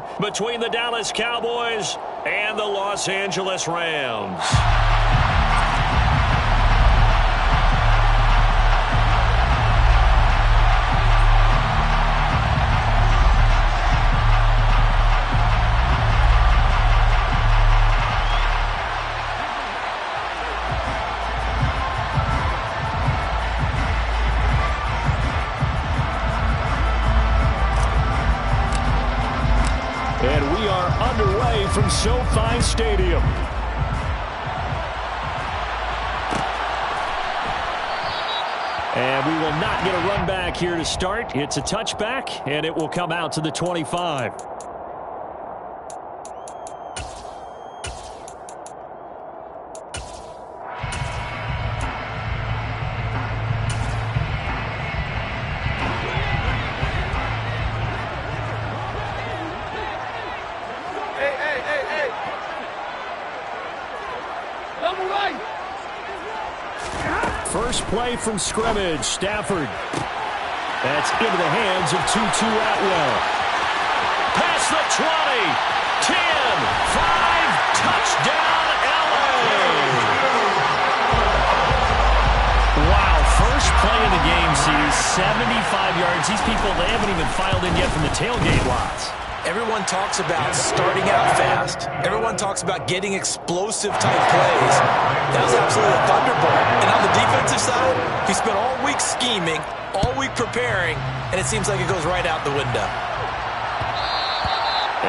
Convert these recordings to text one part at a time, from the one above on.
here between the Dallas Cowboys and the Los Angeles Rams. And we are underway from SoFi Stadium. And we will not get a run back here to start. It's a touchback, and it will come out to the 25. First play from scrimmage, Stafford. That's into the hands of Tutu Atwell. Past the 20, 10, 5, touchdown, LA. Wow, first play of the game sees 75 yards. These people, they haven't even filed in yet from the tailgate lots. Everyone talks about starting out fast. Everyone talks about getting explosive-type plays. That was absolutely a thunderbolt. And on the defensive side, he spent all week scheming, all week preparing, and it seems like it goes right out the window.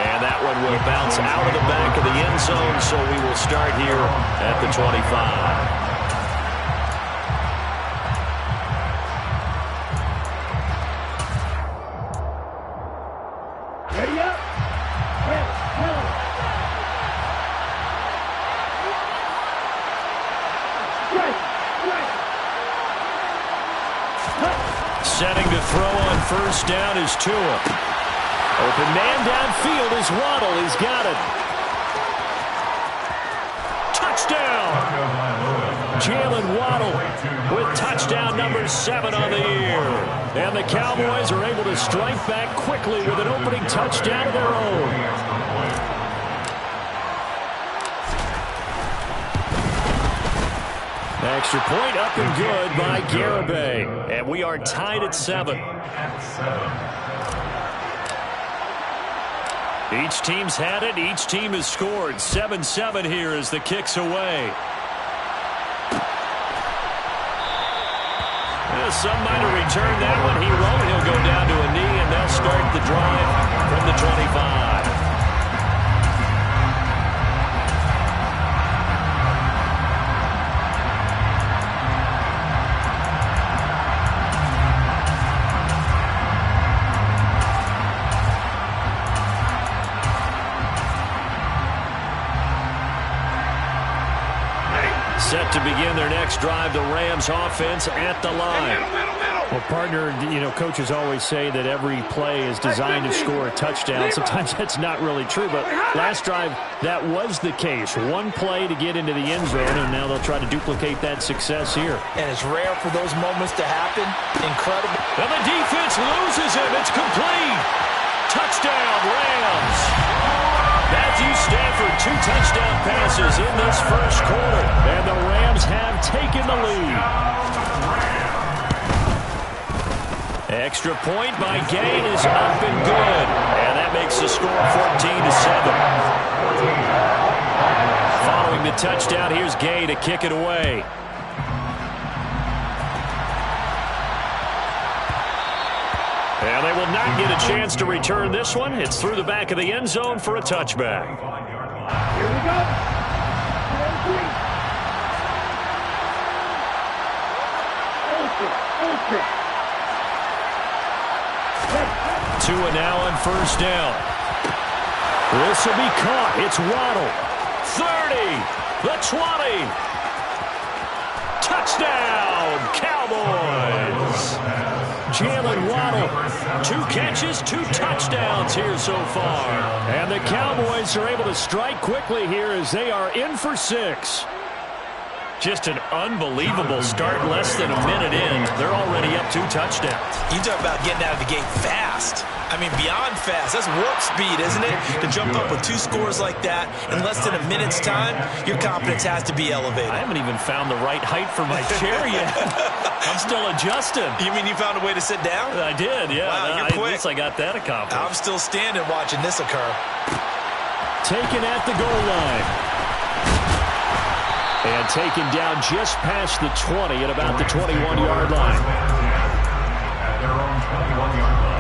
And that one will bounce out of the back of the end zone, so we will start here at the 25. Setting to throw on first down is Tua. Open man downfield is Waddle. He's got it. Touchdown! Jalen Waddle with touchdown number 7 on the year. And the Cowboys are able to strike back quickly with an opening touchdown of their own. Extra point up and good by Garibay. And we are tied at 7. Each team's had it. Each team has scored. 7-7 here as the kick's away. Some might have returned that one. He won't. He'll go down to a knee, and they'll start the drive from the 25. Set to begin their next drive, the Rams offense at the line. Well, partner, coaches always say that every play is designed to score a touchdown. Sometimes that's not really true, but last drive, that was the case. One play to get into the end zone, and now they'll try to duplicate that success here. And it's rare for those moments to happen. Incredible. And the defense loses him. It's complete. Touchdown, Rams. Matthew Stafford, 2 touchdown passes in this first quarter. And the Rams have taken the lead. Extra point by Gay is up and good. And that makes the score 14-7. Following the touchdown, here's Gay to kick it away. And they will not get a chance to return this one. It's through the back of the end zone for a touchback. Here we go. 2 now on first down. This will be caught. It's Waddle. 30. The 20. Touchdown, Cowboys. Jalen Waddle, 2 catches, 2 touchdowns here so far. And the Cowboys are able to strike quickly here as they are in for 6. Just an unbelievable start. Less than a minute in, they're already up 2 touchdowns. You talk about getting out of the gate fast. I mean, beyond fast. That's warp speed, isn't it? To jump up with 2 scores like that in less than a minute's time, your confidence has to be elevated. I haven't even found the right height for my chair yet. I'm still adjusting. You mean you found a way to sit down? I did, yeah. Wow, you're quick. At least I got that accomplished. I'm still standing watching this occur. Taken at the goal line. And taken down just past the 20 at about the 21-yard line. At their own 21-yard line.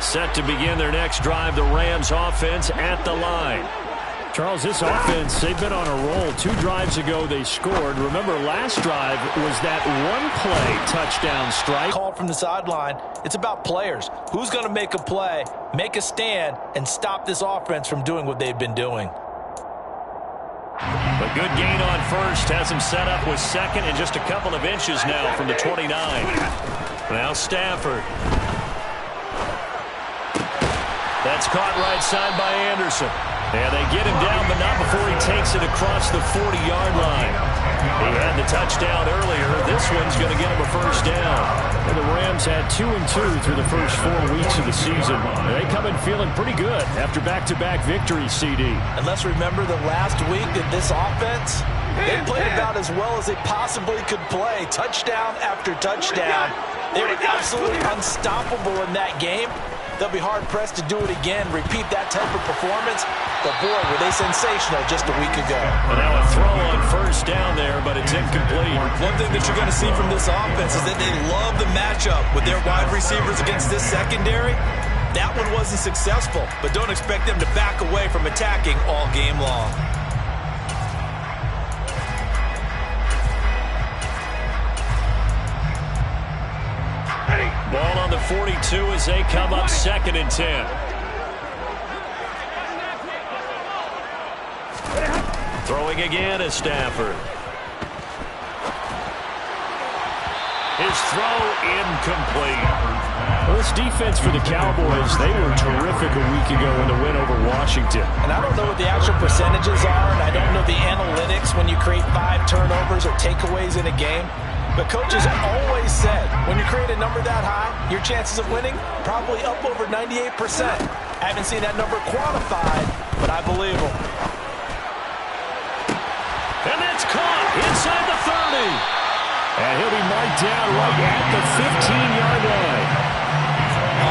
Set to begin their next drive, the Rams offense at the line. Charles, this offense, they've been on a roll. 2 drives ago, they scored. Remember, last drive was that one-play touchdown strike. Called from the sideline. It's about players. Who's going to make a play, make a stand, and stop this offense from doing what they've been doing? A good gain on first has him set up with second and just a couple of inches now from the 29. Now Stafford. That's caught right side by Anderson. And they get him down, but not before he takes it across the 40-yard line. He had the touchdown earlier. This one's going to get him a first down. And the Rams had 2-2 through the first 4 weeks of the season. They come in feeling pretty good after back-to-back victories, CD. And let's remember that last week that this offense, they played about as well as they possibly could play. Touchdown after touchdown. They were absolutely unstoppable in that game. They'll be hard-pressed to do it again, repeat that type of performance. But, boy, were they sensational just a week ago. And now a throw on first down there, but it's incomplete. One thing that you're going to see from this offense is that they love the matchup with their wide receivers against this secondary. That one wasn't successful, but don't expect them to back away from attacking all game long. Ball on the 42 as they come up 2nd and 10. Throwing again is Stafford. His throw incomplete. Well, this defense for the Cowboys, they were terrific a week ago in the win over Washington. And I don't know what the actual percentages are, and I don't know the analytics when you create 5 turnovers or takeaways in a game. But coaches always said, when you create a number that high, your chances of winning probably up over 98%. I haven't seen that number quantified, but I believe them. And that's caught inside the 30. And he'll be marked down right at the 15-yard line.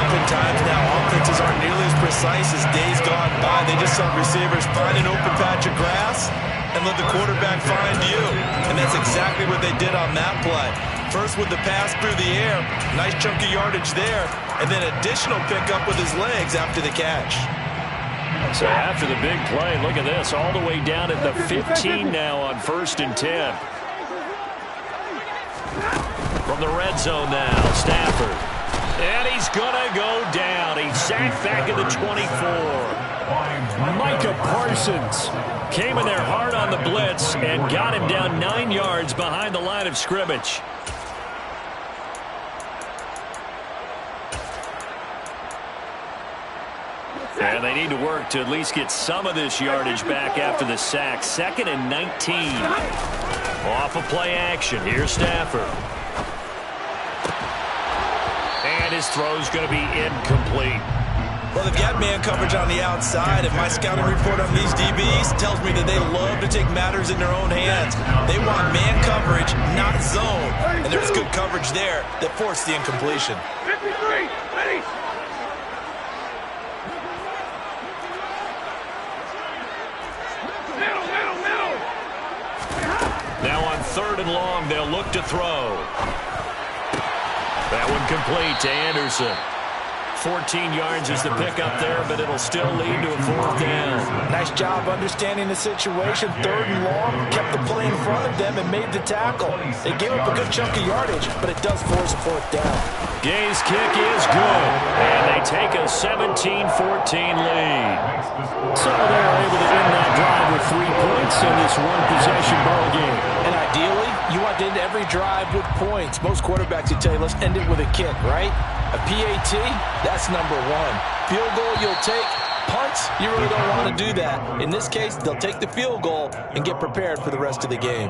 Oftentimes now, offenses aren't nearly as precise as days gone by. They just saw receivers find an open patch of grass and let the quarterback find you. And that's exactly what they did on that play. First with the pass through the air, nice chunk of yardage there, and then additional pickup with his legs after the catch. So after the big play, look at this, all the way down at the 15 now on 1st and 10. From the red zone now, Stafford. And he's going to go down. He's sacked back at the 24. Micah Parsons came in there hard on the blitz and got him down 9 yards behind the line of scrimmage. And they need to work to at least get some of this yardage back after the sack. 2nd and 19. Off of play action. Here's Stafford. And his throw's going to be incomplete. Well, they've got man coverage on the outside, and my scouting report on these DBs tells me that they love to take matters in their own hands. They want man coverage, not zone. And there's good coverage there that forced the incompletion. 53, ready. Now on 3rd and long, they'll look to throw. That one complete to Anderson. 14 yards is the pickup there, but it'll still lead to a 4th down. Nice job understanding the situation. 3rd and long, kept the play in front of them and made the tackle. They gave up a good chunk of yardage, but it does force a 4th down. Gay's kick is good, and they take a 17-14 lead. So they're able to end that drive with 3 points. points in this one-possession ball game. And ideally, you want to end every drive with points. Most quarterbacks would tell you, let's end it with a kick, right? A PAT, that's number one. Field goal you'll take. Punts, you really don't want to do that. In this case, they'll take the field goal and get prepared for the rest of the game.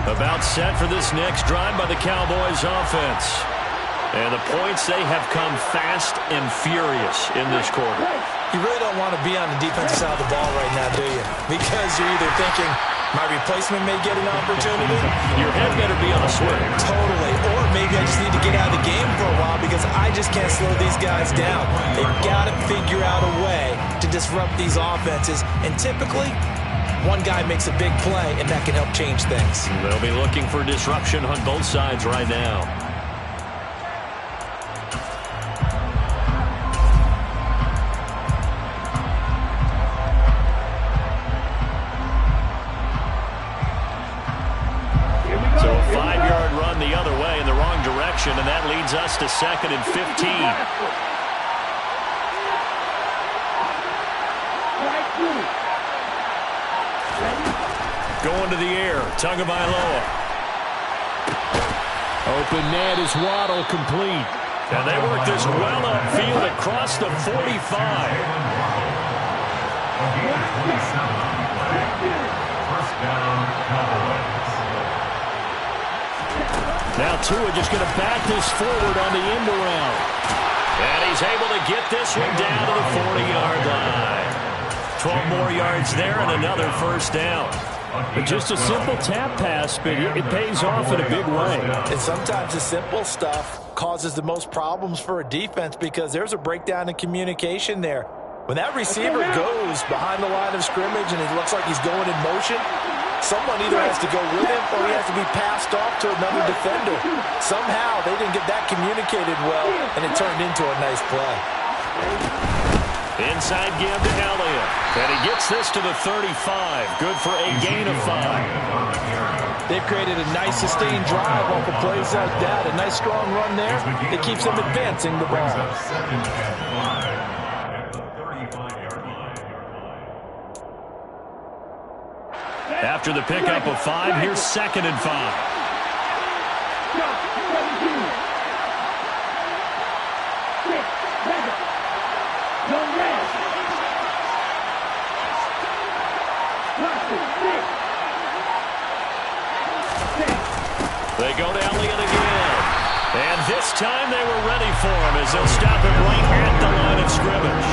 About set for this next drive by the Cowboys offense. And the points, they have come fast and furious in this quarter. You really don't want to be on the defensive side of the ball right now, do you? Because you're either thinking, my replacement may get an opportunity. Your head better be on a swing. Totally. Or maybe I just need to get out of the game for a while because I just can't slow these guys down. They've got to figure out a way to disrupt these offenses. And typically, one guy makes a big play, and that can help change things. They'll be looking for disruption on both sides right now. So a 5-yard run the other way in the wrong direction, and that leads us to 2nd and 15. Going to the air, Tagovailoa. Open net is Waddle, complete. And they work this well upfield across the 45. Now Tua just going to bat this forward on the end around. And he's able to get this one down to the 40-yard line. 12 more yards there and another first down. But just a simple tap pass, but it pays off in a big way. And sometimes the simple stuff causes the most problems for a defense because there's a breakdown in communication there. When that receiver goes behind the line of scrimmage and it looks like he's going in motion, someone either has to go with him or he has to be passed off to another defender. Somehow they didn't get that communicated well, and it turned into a nice play. Inside give to Elliott. And he gets this to the 35. Good for a gain of 5. They've created a nice sustained drive off of plays like that. A nice strong run there. It keeps them advancing the ball. After the pickup of 5, here's 2nd and 5. They go to Elliott again. And this time they were ready for him as they'll stop him right at the line of scrimmage.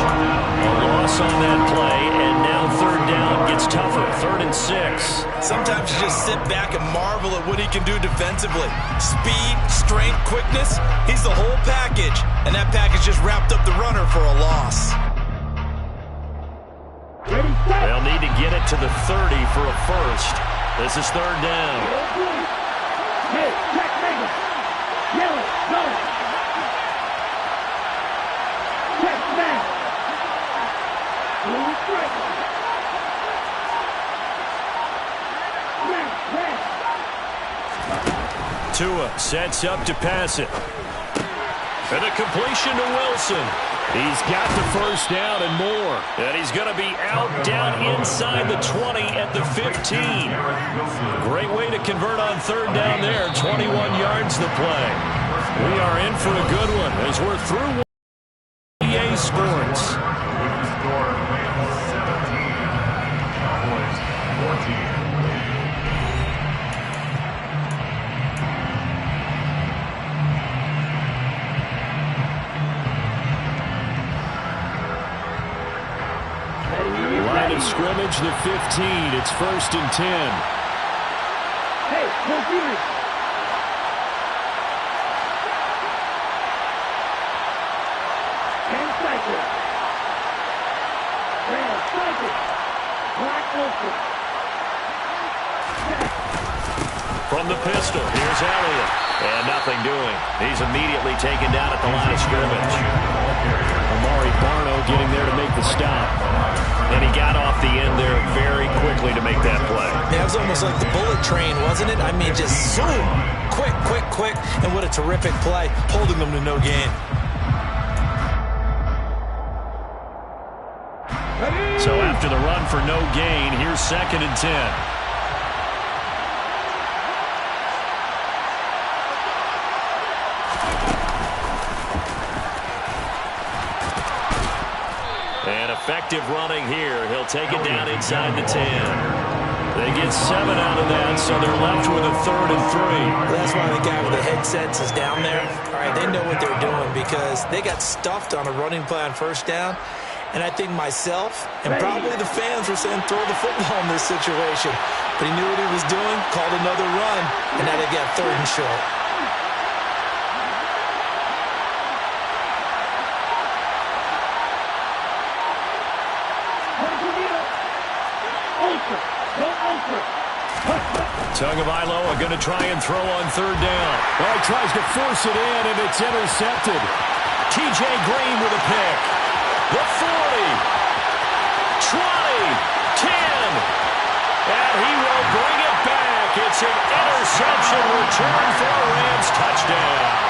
A loss on that play, and now 3rd down gets tougher. 3rd and 6. Sometimes you just sit back and marvel at what he can do defensively. Speed, strength, quickness, he's the whole package. And that package just wrapped up the runner for a loss. They'll need to get it to the 30 for a first. This is 3rd down. Tua sets up to pass it. And a completion to Wilson. He's got the first down and more. And he's going to be out down inside the 20 at the 15. Great way to convert on 3rd down there. 21 yards the play. We are in for a good one as we're through EA Sports. Line of scrimmage, the 15. It's 1st and 10. Hey, go From From the pistol, here's Elliott. And nothing doing. He's immediately taken down at the line of scrimmage. Amari Barno getting there to make the stop. And he got off the end there very quickly to make that play. Yeah, it was almost like the bullet train, wasn't it? I mean, just zoom. Quick, quick, quick. And what a terrific play, holding them to no gain. So after the run for no gain, here's 2nd and 10. And effective running here. He'll take it down inside the 10. They get 7 out of that, so they're left with a 3rd and 3. That's why the guy with the headsets is down there. All right, they know what they're doing because they got stuffed on a running play on 1st down. And I think myself and probably the fans were saying throw the football in this situation. But he knew what he was doing, called another run, and now they got 3rd and short. Tagovailoa going to try and throw on 3rd down. Well, he tries to force it in, and it's intercepted. T.J. Green with a pick. The 40, 20, 10, and he will bring it back. It's an interception return for a Rams touchdown.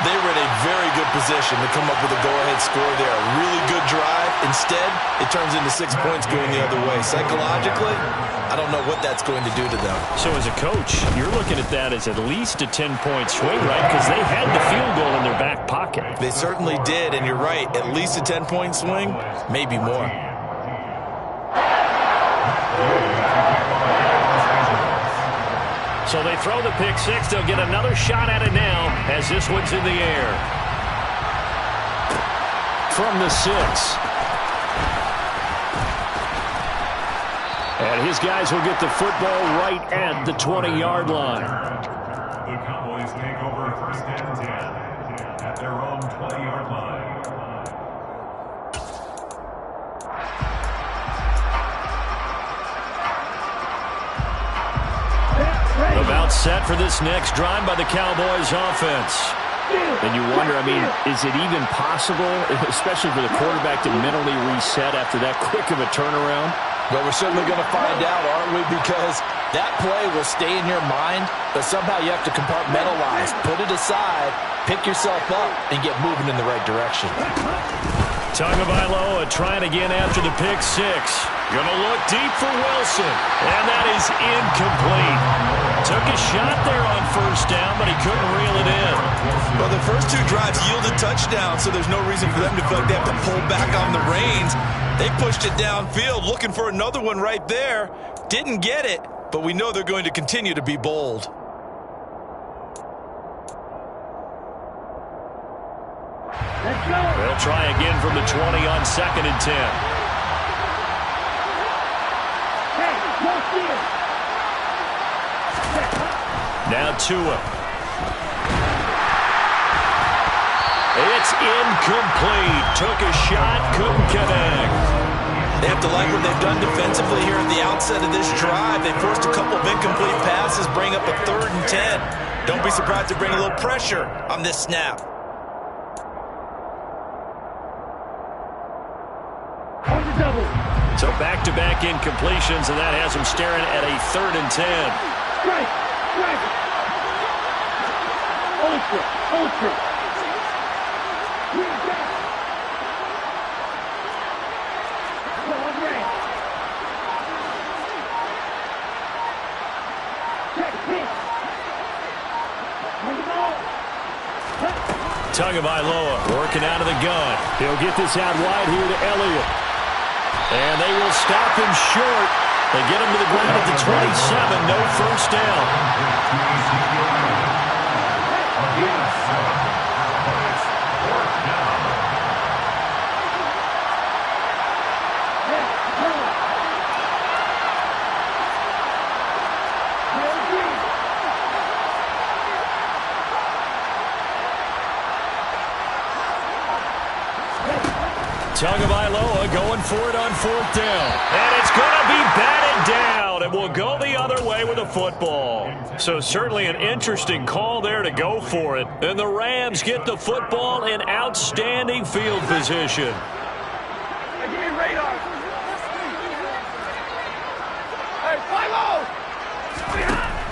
They were in a very good position to come up with a go-ahead score there. A really good drive. Instead, it turns into 6 points going the other way. Psychologically, I don't know what that's going to do to them. So as a coach, you're looking at that as at least a 10-point swing, right? Because they had the field goal in their back pocket. They certainly did, and you're right. At least a 10-point swing, maybe more. So they throw the pick 6. They'll get another shot at it now as this one's in the air. From the 6. And his guys will get the football right at the 20-yard line. The Cowboys take over 1st and 10 at their own 20-yard line. About set for this next drive by the Cowboys offense. And you wonder, I mean, is it even possible, especially for the quarterback, to mentally reset after that quick of a turnaround? Well, we're certainly going to find out, aren't we? Because that play will stay in your mind, but somehow you have to compartmentalize. Put it aside, pick yourself up, and get moving in the right direction. Tagovailoa trying again after the pick 6. Gonna look deep for Wilson, and that is incomplete. Took a shot there on 1st down, but he couldn't reel it in. Well, the first 2 drives yielded touchdowns, so there's no reason for them to feel like they have to pull back on the reins. They pushed it downfield, looking for another one right there. Didn't get it, but we know they're going to continue to be bold. They'll try again from the 20 on 2nd and 10. Now Tua. It's incomplete. Took a shot, couldn't connect. They have to like what they've done defensively here at the outset of this drive. They forced a couple of incomplete passes, bring up a 3rd and 10. Don't be surprised to bring a little pressure on this snap. So back-to-back incompletions, and that has them staring at a 3rd and 10. Strike! Strike! Ultra! Ultra! Tagovailoa working out of the gun. He'll get this out wide here to Elliott. And they will stop him short. They get him to the ground at the 27. No 1st down. Tagovailoa going for it on 4th down. And it's going to be batted down. It will go the other way with the football. So certainly an interesting call there to go for it. And the Rams get the football in outstanding field position.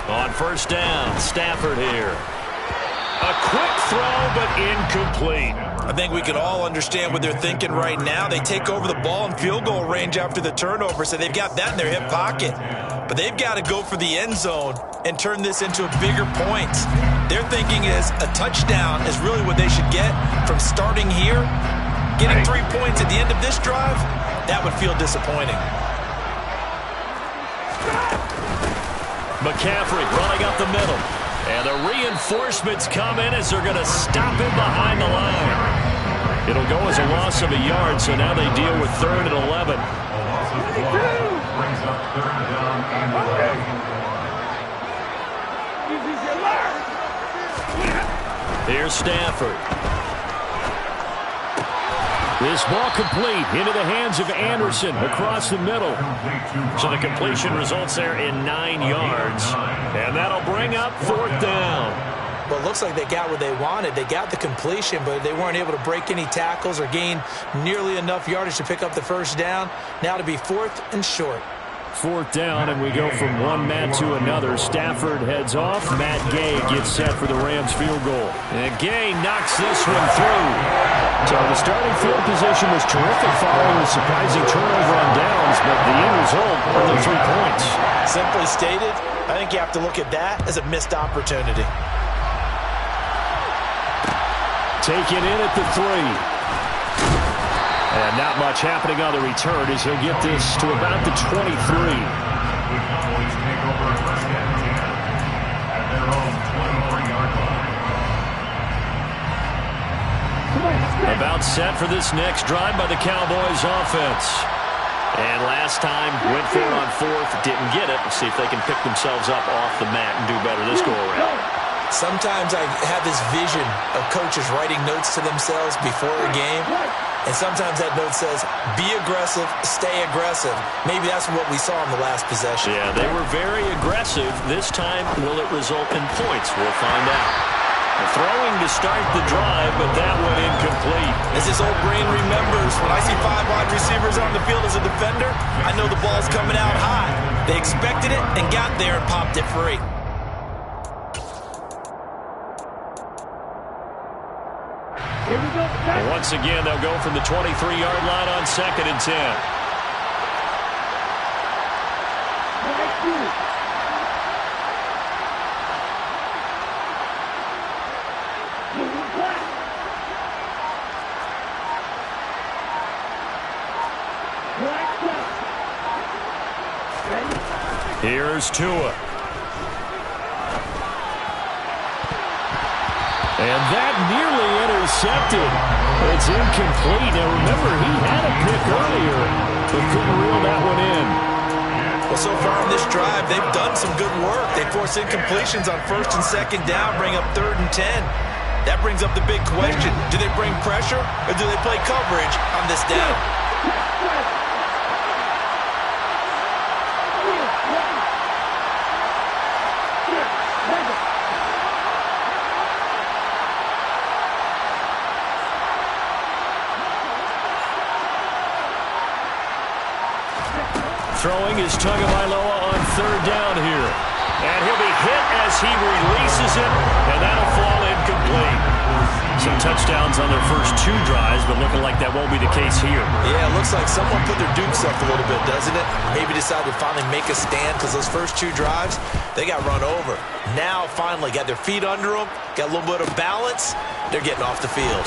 On first down, Stafford here. A quick throw, but incomplete. I think we can all understand what they're thinking right now. They take over the ball in field goal range after the turnover, so they've got that in their hip pocket. But they've got to go for the end zone and turn this into a bigger point. Their thinking is a touchdown is really what they should get from starting here. Getting 3 points at the end of this drive, that would feel disappointing. McCaffrey running up the middle. And the reinforcements come in as they're going to stop him behind the line. It'll go as a loss of a yard, so now they deal with 3rd and 11. A loss of 1 brings up 3rd down and 11. Here's Stafford. This ball complete into the hands of Anderson across the middle. So the completion results there in 9 yards. And that'll bring up 4th down. Well, it looks like they got what they wanted. They got the completion, but they weren't able to break any tackles or gain nearly enough yardage to pick up the first down. Now to be 4th and short. 4th down, and we go from one Matt to another. Stafford heads off. Matt Gay gets set for the Rams field goal. And Gay knocks this one through. So the starting field position was terrific following a surprising turnover on downs, but the end result are the 3 points. Simply stated, I think you have to look at that as a missed opportunity. Taken in at the 3. And not much happening on the return as he'll get this to about the 23. The Cowboys take over 1st and 10 at their own 23-yard line. About set for this next drive by the Cowboys offense. And last time went for it on 4th, didn't get it. Let's see if they can pick themselves up off the mat and do better this go around. Sometimes I have this vision of coaches writing notes to themselves before a game, and sometimes that note says, be aggressive, stay aggressive. Maybe that's what we saw in the last possession. Yeah, they were very aggressive. This time, will it result in points? We'll find out. Throwing to start the drive, but that one incomplete. As this old brain remembers, when I see 5 wide receivers on the field as a defender, I know the ball's coming out high. They expected it and got there and popped it free. And once again, they'll go from the 23-yard line on 2nd and 10. Here's Tua. And that nearly intercepted. It's incomplete. Now remember, he had a pick earlier, but couldn't reel that one in. Well, so far in this drive, they've done some good work. They force incompletions on 1st and 2nd down, bring up 3rd and 10. That brings up the big question. Do they bring pressure or do they play coverage on this down? Throwing is Tagovailoa on 3rd down here. And he'll be hit as he releases it, and that'll fall incomplete. Some touchdowns on their first 2 drives, but looking like that won't be the case here. Yeah, it looks like someone put their dukes up a little bit, doesn't it? Maybe decided to finally make a stand because those first 2 drives, they got run over. Now, finally, got their feet under them, got a little bit of balance. They're getting off the field.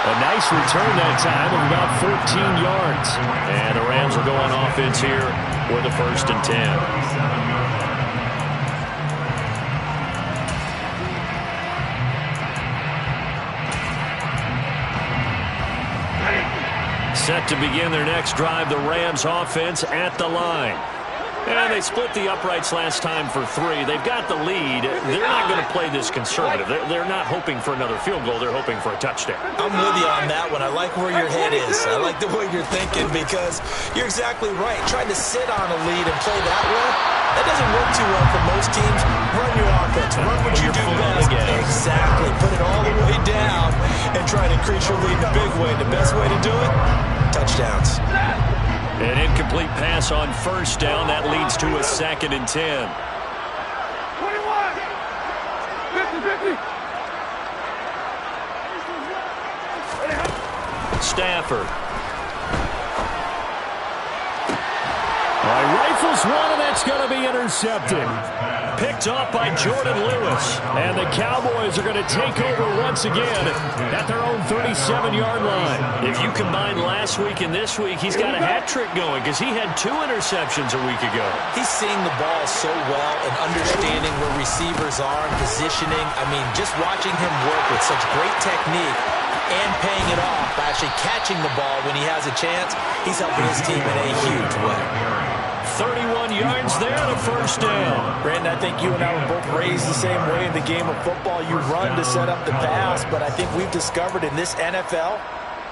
A nice return that time of about 14 yards. And the Rams will go on offense here with the 1st and 10. Set to begin their next drive, the Rams offense at the line. And they split the uprights last time for 3. They've got the lead. They're not going to play this conservative. They're not hoping for another field goal. They're hoping for a touchdown. I'm with you on that one. I like where your head is. I like the way you're thinking because you're exactly right. Trying to sit on a lead and play that way, that doesn't work too well for most teams. Run your offense. Run what you do best. Exactly. Put it all the way down and try to increase your lead in a big way. The best way to do it, touchdowns. An incomplete pass on first down. That leads to a 2nd and 10. 21. 50. Stafford. Rifles one, and that's going to be intercepted. Picked off by Jordan Lewis. And the Cowboys are going to take over once again at their own 37-yard line. If you combine last week and this week, he's got a hat trick going because he had 2 interceptions a week ago. He's seeing the ball so well and understanding where receivers are and positioning. I mean, just watching him work with such great technique and paying it off by actually catching the ball when he has a chance, he's helping his team in a huge way. 31 yards there and a first down. Brandon, I think you and I were both raised the same way in the game of football. You run to set up the pass, but I think we've discovered in this NFL,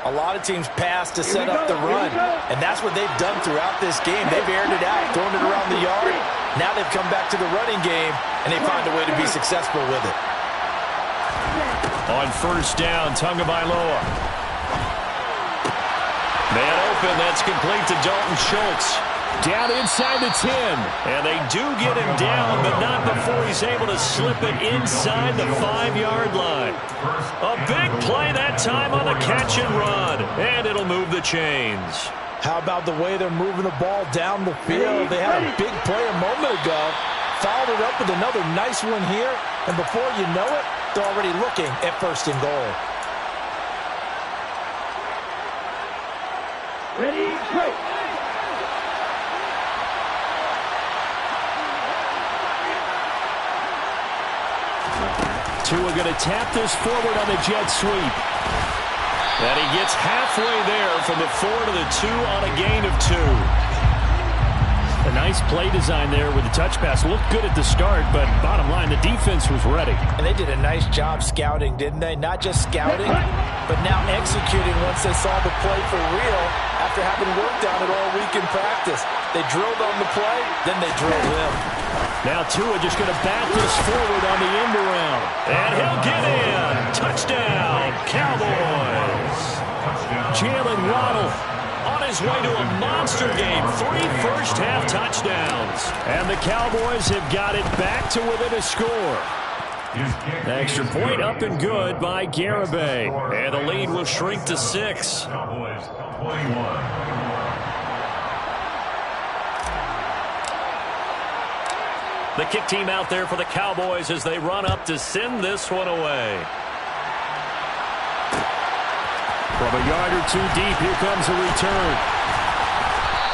a lot of teams pass to set up the run, and that's what they've done throughout this game. They've aired it out, thrown it around the yard. Now they've come back to the running game, and they find a way to be successful with it. On first down, Tagovailoa. Man open, that's complete to Dalton Schultz. Down inside the 10. And they do get him down, but not before he's able to slip it inside the 5-yard line. A big play that time on the catch and run. And it'll move the chains. How about the way they're moving the ball down the field? They had a big play a moment ago. Followed it up with another nice one here. And before you know it, they're already looking at 1st and goal. Ready, go. Tua going to tap this forward on the jet sweep. And he gets halfway there from the 4 to the 2 on a gain of 2. A nice play design there with the touch pass. Looked good at the start, but bottom line, the defense was ready. And they did a nice job scouting, didn't they? Not just scouting, but now executing once they saw the play for real after having worked on it all week in practice. They drilled on the play, then they drilled him. Now Tua just going to bat this forward on the end around. And he'll get in. Touchdown, Cowboys. Jalen Waddle on his way to a monster game. 3 first-half touchdowns. And the Cowboys have got it back to within a score. Extra point up and good by Garibay. And the lead will shrink to 6. Cowboys 21. The kick team out there for the Cowboys as they run up to send this one away. From a yard or 2 deep, here comes a return.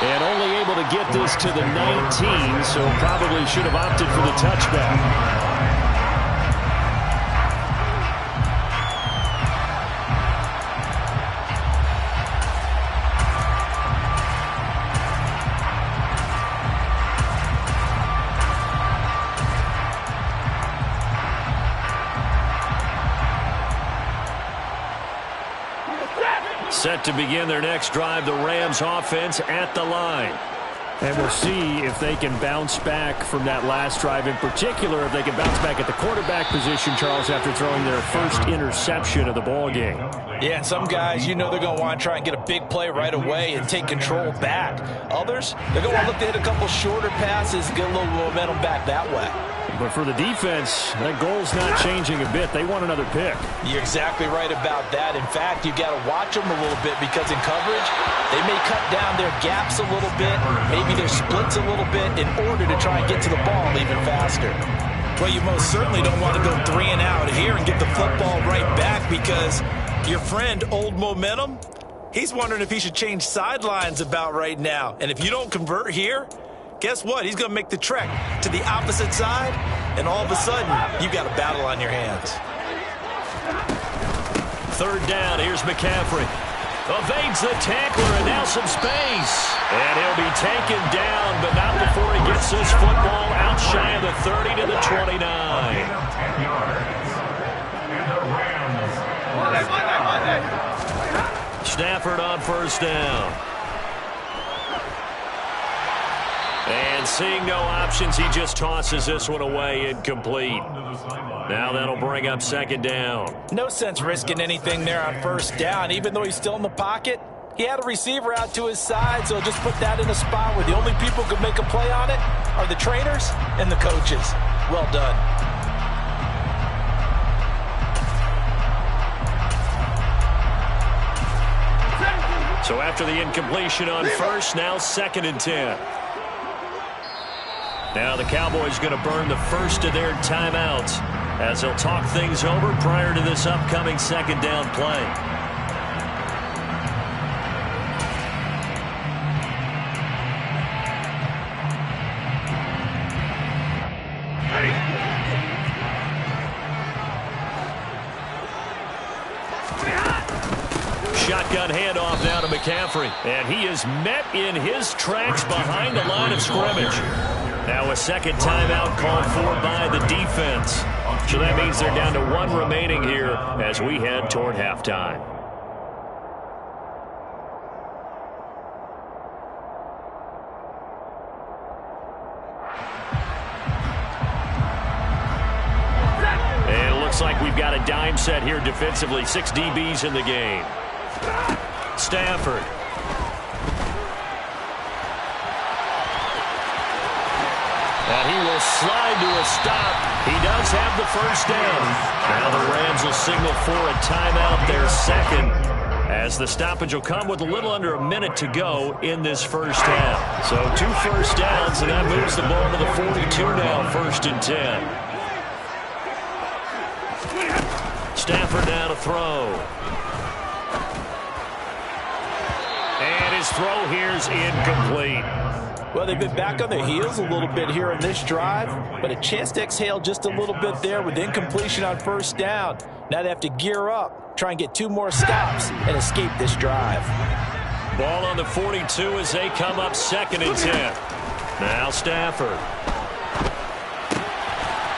And only able to get this to the 19, so probably should have opted for the touchback. Set to begin their next drive, the Rams offense at the line. And we'll see if they can bounce back from that last drive, in particular if they can bounce back at the quarterback position, Charles, after throwing their first interception of the ball game. Yeah, and some guys, you know they're going to want to try and get a big play right away and take control back. Others, they're going to want to look to hit a couple shorter passes, get a little momentum back that way. But for the defense, that goal's not changing a bit. They want another pick. You're exactly right about that. In fact, you've got to watch them a little bit because in coverage, they may cut down their gaps a little bit, maybe their splits a little bit in order to try and get to the ball even faster. Well, you most certainly don't want to go 3 and out here and get the football right back because your friend, Old Momentum, he's wondering if he should change sidelines about right now. And if you don't convert here, guess what? He's going to make the trek to the opposite side, and all of a sudden, you've got a battle on your hands. 3rd down, here's McCaffrey. Evades the tackler, and now some space. And he'll be taken down, but not before he gets this football out shy of the 30 to the 29. 10 yards. And the Rams. Stafford on first down. And seeing no options, he just tosses this one away incomplete. Now that'll bring up second down. No sense risking anything there on first down. Even though he's still in the pocket, he had a receiver out to his side, so just put that in a spot where the only people who could make a play on it are the trainers and the coaches. Well done. So after the incompletion on first, now 2nd and 10. Now the Cowboys going to burn the first of their timeouts as they'll talk things over prior to this upcoming second down play. Shotgun handoff now to McCaffrey. And he is met in his tracks behind the line of scrimmage. Now a second timeout called for by the defense. So that means they're down to 1 remaining here as we head toward halftime. And it looks like we've got a dime set here defensively. 6 DBs in the game. Stafford. And he will slide to a stop. He does have the first down. Now the Rams will signal for a timeout, their second, as the stoppage will come with a little under a minute to go in this first half. So 2 first downs, and that moves the ball to the 42 now, 1st and 10. Stafford now to throw. And his throw here is incomplete. Well, they've been back on their heels a little bit here in this drive, but a chance to exhale just a little bit there with incompletion on first down. Now they have to gear up, try and get 2 more stops, and escape this drive. Ball on the 42 as they come up 2nd and 10. Now Stafford.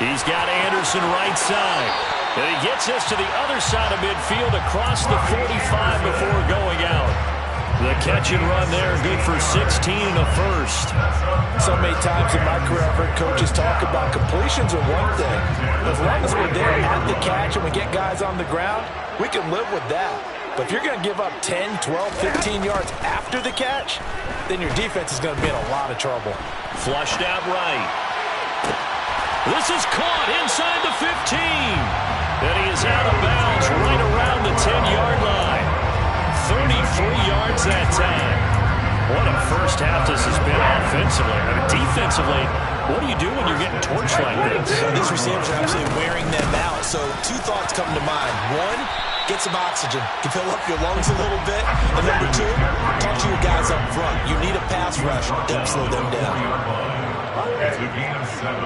He's got Anderson right side. And he gets this to the other side of midfield across the 45 before going out. The catch and run there, good for 16 and a first. So many times in my career I've heard coaches talk about completions are one thing. As long as we're there at the catch and we get guys on the ground, we can live with that. But if you're going to give up 10, 12, 15 yards after the catch, then your defense is going to be in a lot of trouble. Flushed out right. This is caught inside the 15. And he is out of bounds right around the 10-yard line. 33 yards that time. What a first half this has been offensively. I mean, defensively, what do you do when you're getting torched like this? These receivers are absolutely wearing them out. So 2 thoughts come to mind. 1, get some oxygen to fill up your lungs a little bit. And number 2, talk to your guys up front. You need a pass rush to slow them down. It's a gain of 7.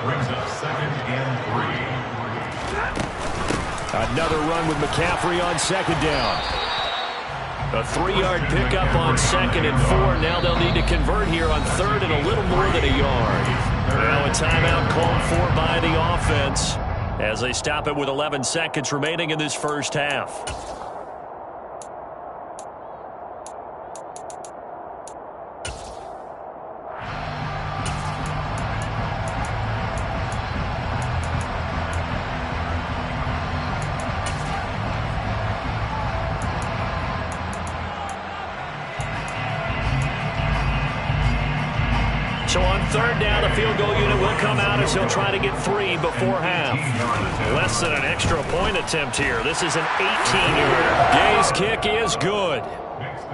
Brings up 2nd and 3. Another run with McCaffrey on 2nd down. A 3-yard pickup on 2nd and 4. Now they'll need to convert here on 3rd and a little more than a yard. Now a timeout called for by the offense as they stop it with 11 seconds remaining in this first half. So on 3rd down, a field goal unit will come out as he'll try to get 3 before half. Less than an extra point attempt here. This is an 18-yarder. Gay's kick is good.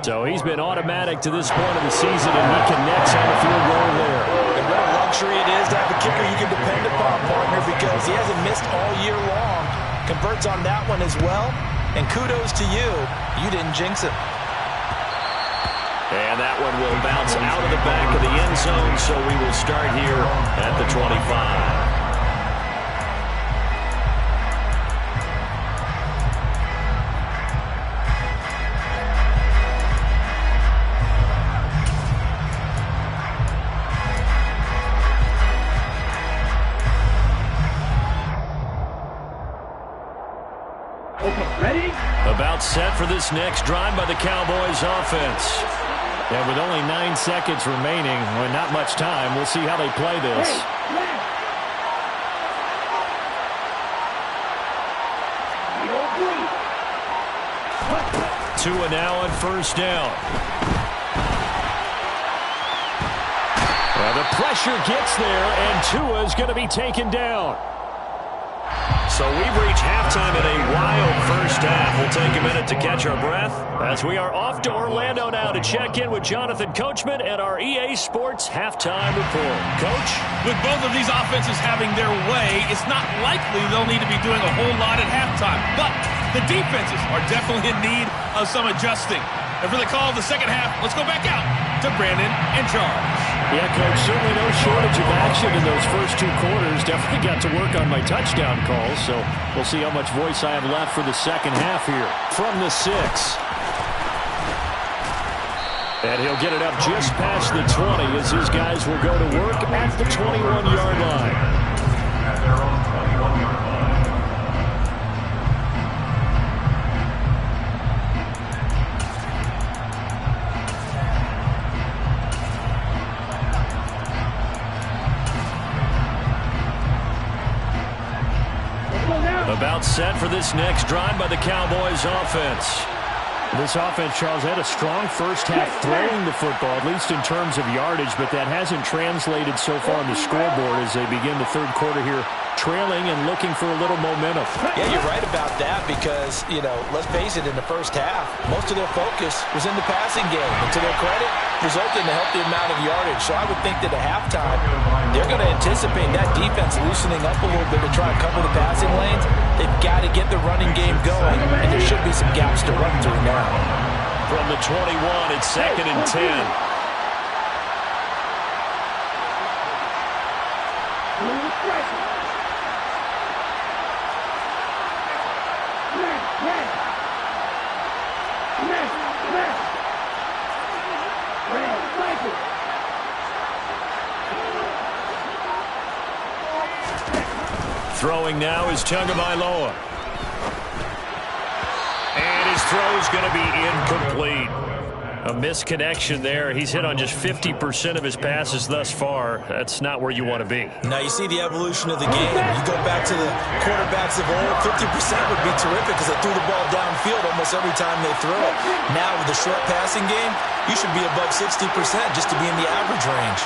So he's been automatic to this point of the season, and he connects on the field goal there. And what a luxury it is to have a kicker you can depend upon, partner, because he hasn't missed all year long. Converts on that one as well. And kudos to you. You didn't jinx it. And that one will bounce out of the back of the end zone, so we will start here at the 25. set for this next drive by the Cowboys offense. And with only 9 seconds remaining, well, not much time, we'll see how they play this. 2 and now on first down. Well, the pressure gets there, and Tua's going to be taken down. So we've reached halftime in a wild first half. We'll take a minute to catch our breath as we are off to Orlando now to check in with Jonathan Coachman and our EA Sports halftime report. Coach? With both of these offenses having their way, it's not likely they'll need to be doing a whole lot at halftime. But the defenses are definitely in need of some adjusting. And for the call of the second half, let's go back out to Brandon and Charles. Yeah, Coach, certainly no shortage of action in those first 2 quarters. Definitely got to work on my touchdown calls, so we'll see how much voice I have left for the second half here. From the 6. And he'll get it up just past the 20 as his guys will go to work at the 21-yard line. At their own 21-yard line. About set for this next drive by the Cowboys offense. This offense, Charles, had a strong first half throwing the football, at least in terms of yardage, but that hasn't translated so far on the scoreboard as they begin the third quarter here, trailing and looking for a little momentum. Yeah, you're right about that because, let's face it, in the first half, most of their focus was in the passing game. And to their credit, resulted in a healthy amount of yardage. So I would think that at halftime, they're going to anticipate that defense loosening up a little bit to try and cover the passing lanes. They've got to get the running game going, and there should be some gaps to run through now. From the 21, it's 2nd and 10. Throwing now is Tagovailoa. And his throw is going to be incomplete. A misconnection there. He's hit on just 50% of his passes thus far. That's not where you want to be. Now you see the evolution of the game. You go back to the quarterbacks of old, 50% would be terrific because they threw the ball downfield almost every time they threw it. Now with the short passing game, you should be above 60% just to be in the average range.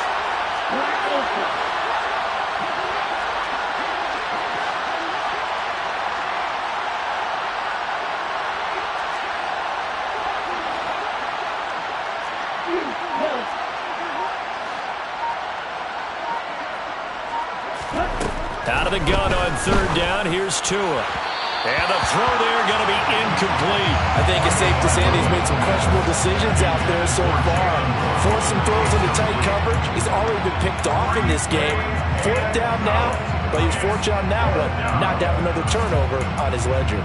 Out of the gun on third down, here's Tua. And the throw there going to be incomplete. I think it's safe to say that he's made some questionable decisions out there so far. Forced some throws into tight coverage. He's already been picked off in this game. 4th down now. Well, he's 4th down now, but not to have another turnover on his ledger.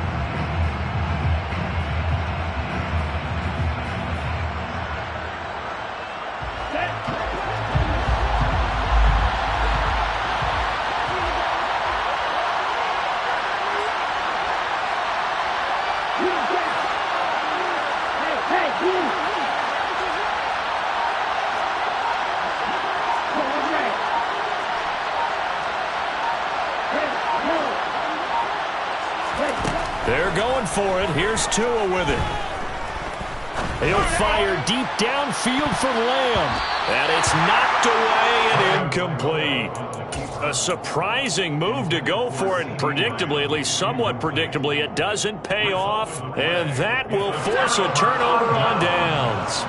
They're going for it. Here's Tua with it. He'll fire deep downfield for Lamb. And it's knocked away and incomplete. A surprising move to go for it predictably, at least somewhat predictably. It doesn't pay off, and that will force a turnover on downs.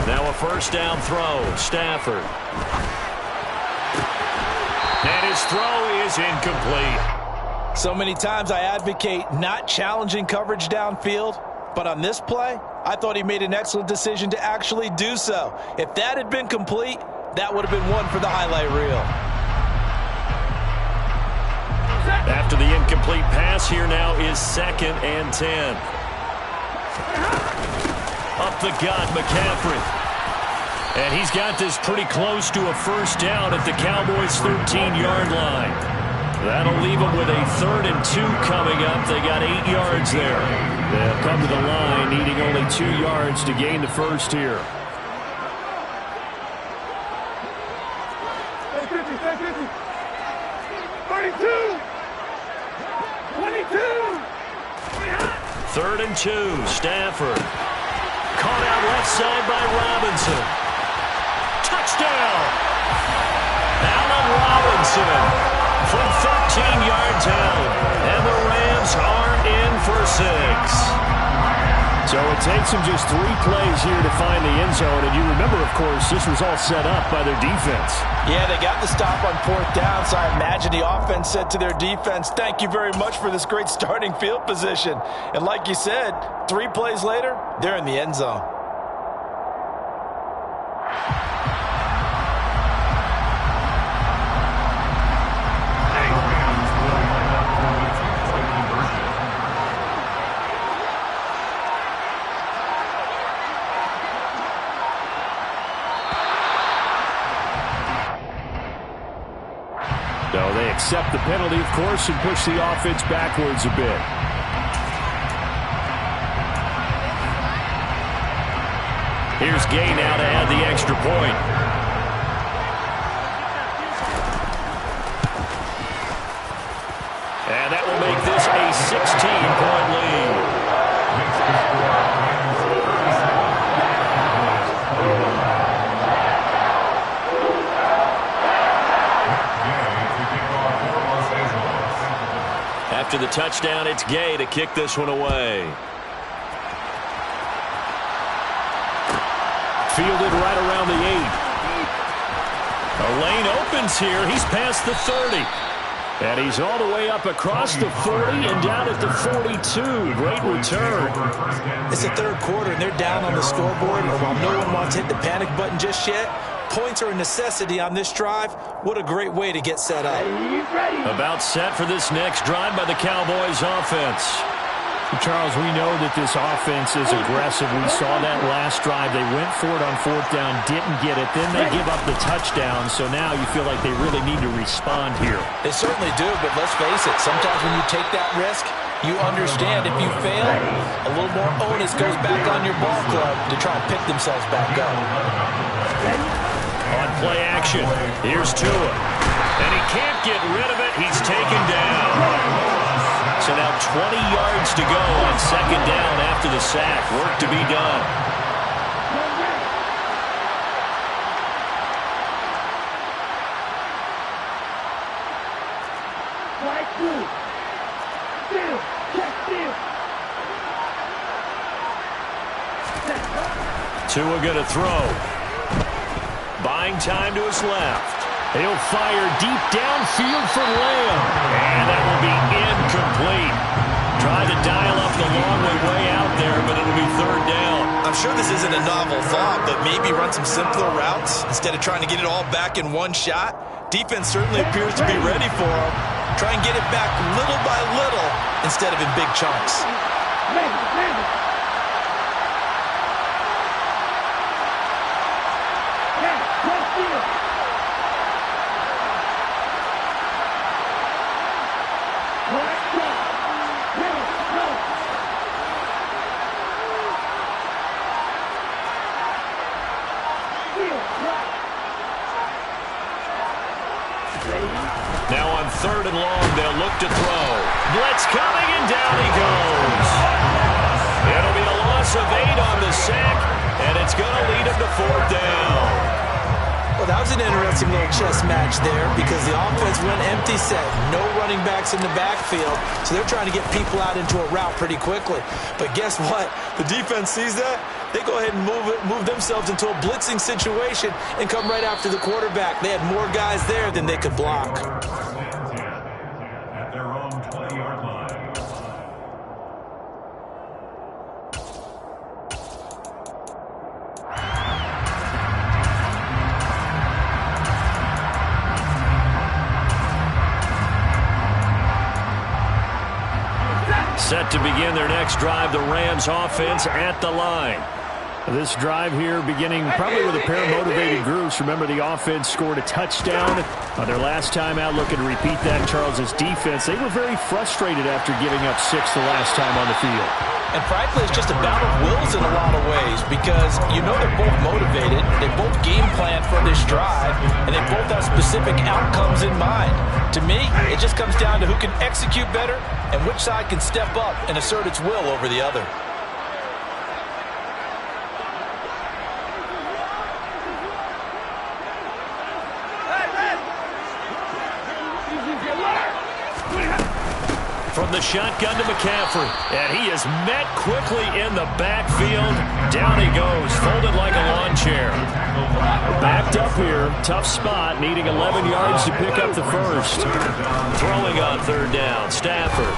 Now a first down throw, Stafford. And his throw is incomplete. So many times I advocate not challenging coverage downfield, but on this play, I thought he made an excellent decision to actually do so. If that had been complete, that would have been one for the highlight reel. After the incomplete pass, here now is 2nd and 10. Up the gut, McCaffrey. And he's got this pretty close to a first down at the Cowboys' 13-yard line. That'll leave them with a 3rd and 2 coming up. They got 8 yards there. They'll come to the line needing only 2 yards to gain the first here. Third and 2, Stafford. Caught out left side by Robinson. Touchdown! Allen Robinson from 13 yards out. And the Rams are in for 6. So it takes them just 3 plays here to find the end zone. And you remember, of course, this was all set up by their defense. Yeah, they got the stop on 4th down, so I imagine the offense said to their defense, thank you very much for this great starting field position. And like you said, 3 plays later, they're in the end zone. So they accept the penalty, of course, and push the offense backwards a bit. Here's Gay now to add the extra point. And that will make this a 16-point lead. After the touchdown, it's Gay to kick this one away. Fielded right around the 8. A lane opens here. He's past the 30. And he's all the way up across the 40 and down at the 42. Great return. It's the 3rd quarter, and they're down on the scoreboard. And while no one wants to hit the panic button just yet, points are a necessity on this drive. What a great way to get set up. About set for this next drive by the Cowboys offense. Charles, we know that this offense is aggressive. We saw that last drive. They went for it on 4th down, didn't get it. Then they give up the touchdown. So now you feel like they really need to respond here. They certainly do, but let's face it. Sometimes when you take that risk, you understand if you fail, a little more onus goes back on your ball club to try and pick themselves back up. On play action, here's Tua. And he can't get rid of it. He's taken down. So now 20 yards to go on 2nd down after the sack. Work to be done. Tua going to throw. Buying time to his left. He'll fire deep downfield for Lamb. And that will be incomplete. Tried to dial up the long way out there, but it'll be 3rd down. I'm sure this isn't a novel thought, but maybe run some simpler routes instead of trying to get it all back in one shot. Defense certainly appears to be ready for him. Try and get it back little by little instead of in big chunks. Now on 3rd and long, they'll look to throw. Blitz coming, and down he goes. It'll be a loss of 8 on the sack, and it's going to lead him to 4th down. Well, that was an interesting little chess match there because the offense went empty set. No running backs in the backfield, so they're trying to get people out into a route pretty quickly. But guess what? The defense sees that. They go ahead and move themselves into a blitzing situation and come right after the quarterback. They had more guys there than they could block. At their own 20-yard line. Set to begin their next drive, the Rams offense at the line. This drive here beginning probably with a pair of motivated groups. Remember, the offense scored a touchdown on their last time out, looking to repeat that. Charles' defense, they were very frustrated after giving up 6 the last time on the field. And frankly, it's just a battle of wills in a lot of ways because you know they're both motivated, they both game plan for this drive, and they both have specific outcomes in mind. To me, it just comes down to who can execute better and which side can step up and assert its will over the other. From the shotgun to McCaffrey. And he is met quickly in the backfield. Down he goes, folded like a lawn chair. Backed up here. Tough spot, needing 11 yards to pick up the first. Throwing on third down, Stafford.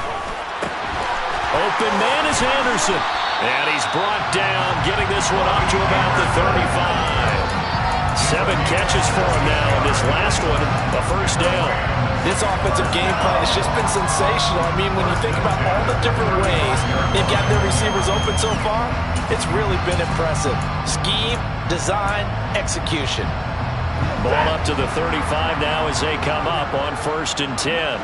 Open man is Anderson. And he's brought down, getting this one up to about the 35. 7 catches for him now, and this last one, a first down. This offensive game plan has just been sensational. I mean, when you think about all the different ways they've got their receivers open so far, it's really been impressive. Scheme, design, execution. Ball up to the 35 now as they come up on 1st and 10.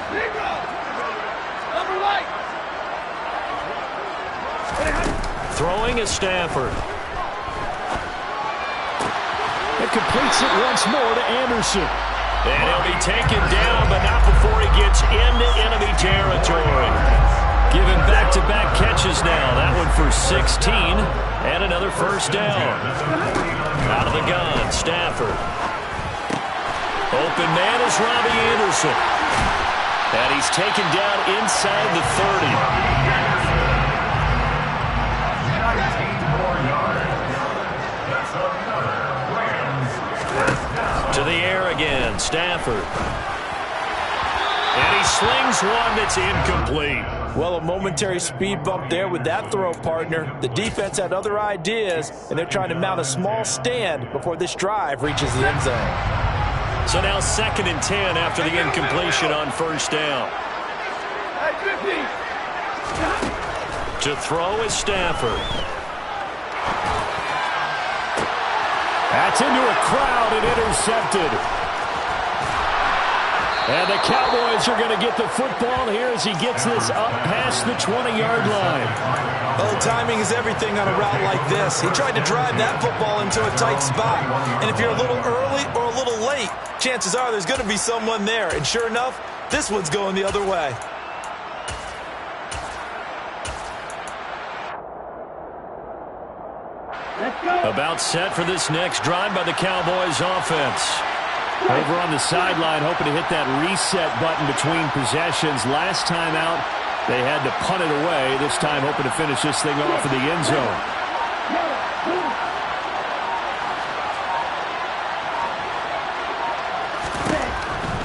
Throwing is Stafford. It completes it once more to Anderson. And he'll be taken down, but not before he gets into enemy territory. Given back-to-back catches now. That one for 16, and another first down. Out of the gun, Stafford. Open man is Robbie Anderson. And he's taken down inside the 30. To the air again, Stafford. And he slings one that's incomplete. Well, a momentary speed bump there with that throw, partner. The defense had other ideas, and they're trying to mount a small stand before this drive reaches the end zone. So now 2nd and 10 after the incompletion on first down. To throw is Stafford. That's into a crowd and intercepted. And the Cowboys are going to get the football here as he gets this up past the 20-yard line. Well, timing is everything on a route like this. He tried to drive that football into a tight spot. And if you're a little early or a little late, chances are there's going to be someone there. And sure enough, this one's going the other way. About set for this next drive by the Cowboys offense. Over on the sideline, hoping to hit that reset button between possessions. Last time out, they had to punt it away. This time, hoping to finish this thing off in the end zone.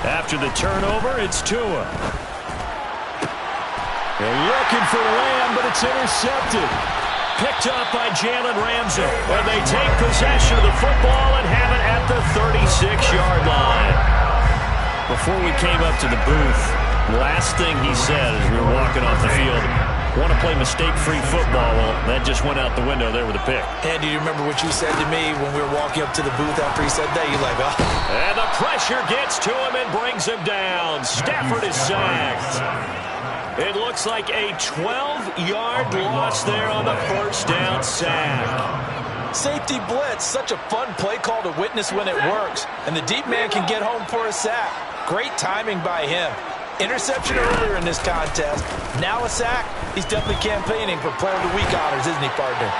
After the turnover, it's Tua. They're looking for Lamb, but it's intercepted. Picked up by Jalen Ramsey. And they take possession of the football and have it at the 36-yard line. Before we came up to the booth, last thing he said as we were walking off the field, want to play mistake-free football. Well, that just went out the window there with a pick. And do you remember what you said to me when we were walking up to the booth after he said that? You're like, oh. And the pressure gets to him and brings him down. Stafford is sacked. It looks like a 12-yard loss there on the first down sack. Safety blitz, such a fun play call to witness when it works. And the deep man can get home for a sack. Great timing by him. Interception earlier in this contest. Now a sack. He's definitely campaigning for Player of the Week honors, isn't he, partner?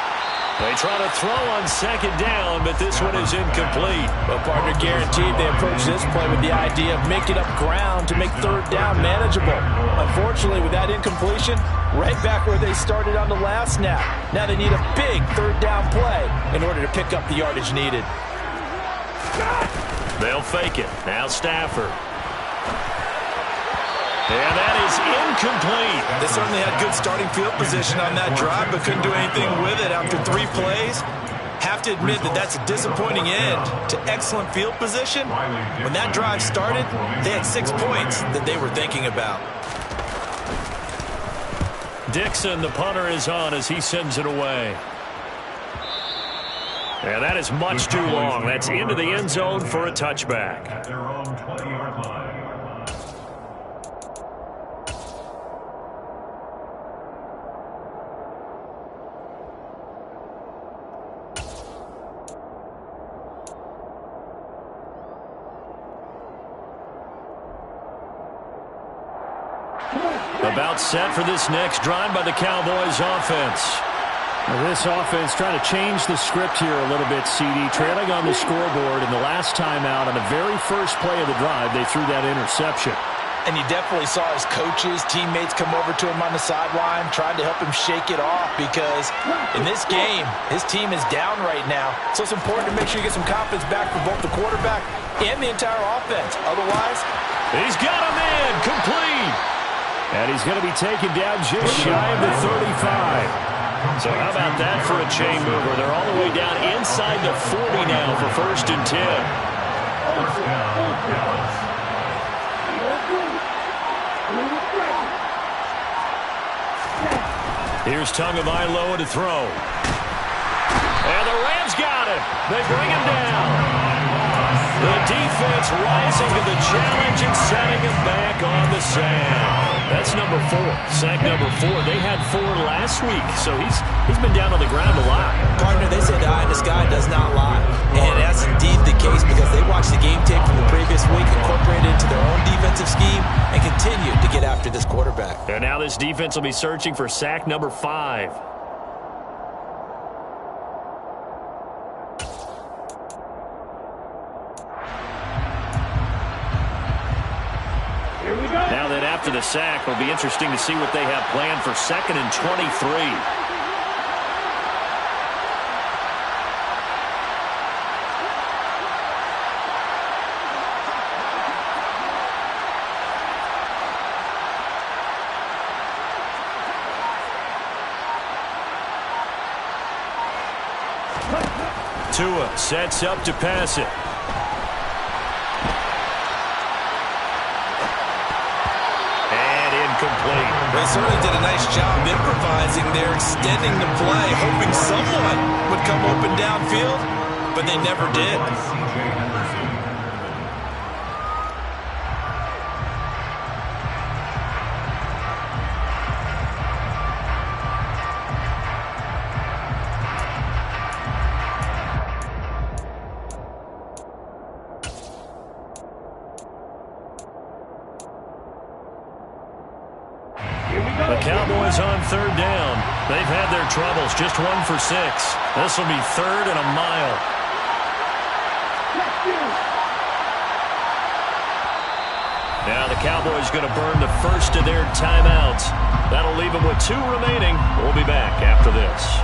They try to throw on second down, but this one is incomplete. Well, partner, guaranteed they approach this play with the idea of making up ground to make third down manageable. Unfortunately, with that incompletion, right back where they started on the last snap. Now they need a big third down play in order to pick up the yardage needed. They'll fake it. Now Stafford. And that is incomplete. They certainly had good starting field position on that drive, but couldn't do anything with it after 3 plays. Have to admit that that's a disappointing end to excellent field position. When that drive started, they had 6 points that they were thinking about. Dixon, the punter, is on as he sends it away. And that is much too long. That's into the end zone for a touchback. At their own 20-yard line. About set for this next drive by the Cowboys offense. Now this offense trying to change the script here a little bit, CD. Trailing on the scoreboard, and the last time out on the very first play of the drive, they threw that interception. And you definitely saw his coaches, teammates come over to him on the sideline, trying to help him shake it off because in this game, his team is down right now. So it's important to make sure you get some confidence back for both the quarterback and the entire offense. Otherwise, he's got him in, complete. And he's going to be taken down just shy of the 35. So how about that for a chain mover? They're all the way down inside the 40 now for 1st and 10. Here's Tagovailoa to throw. And the Rams got him. They bring him down. The defense rising to the challenge and setting him back on the sand. That's number 4. Sack number 4. They had 4 last week, so he's been down on the ground a lot. Partner, they say the eye in the sky does not lie. And that's indeed the case because they watched the game tape from the previous week, incorporated it into their own defensive scheme, and continued to get after this quarterback. And now this defense will be searching for sack number 5. Now that after the sack, it'll be interesting to see what they have planned for 2nd and 23. Tua sets up to pass it. Complete. They certainly did a nice job improvising there, extending the play, hoping someone would come open downfield, but they never did. The Cowboys on 3rd down. They've had their troubles. Just 1 for 6. This will be 3rd and a mile. Now the Cowboys going to burn the first of their timeouts. That'll leave them with 2 remaining. We'll be back after this.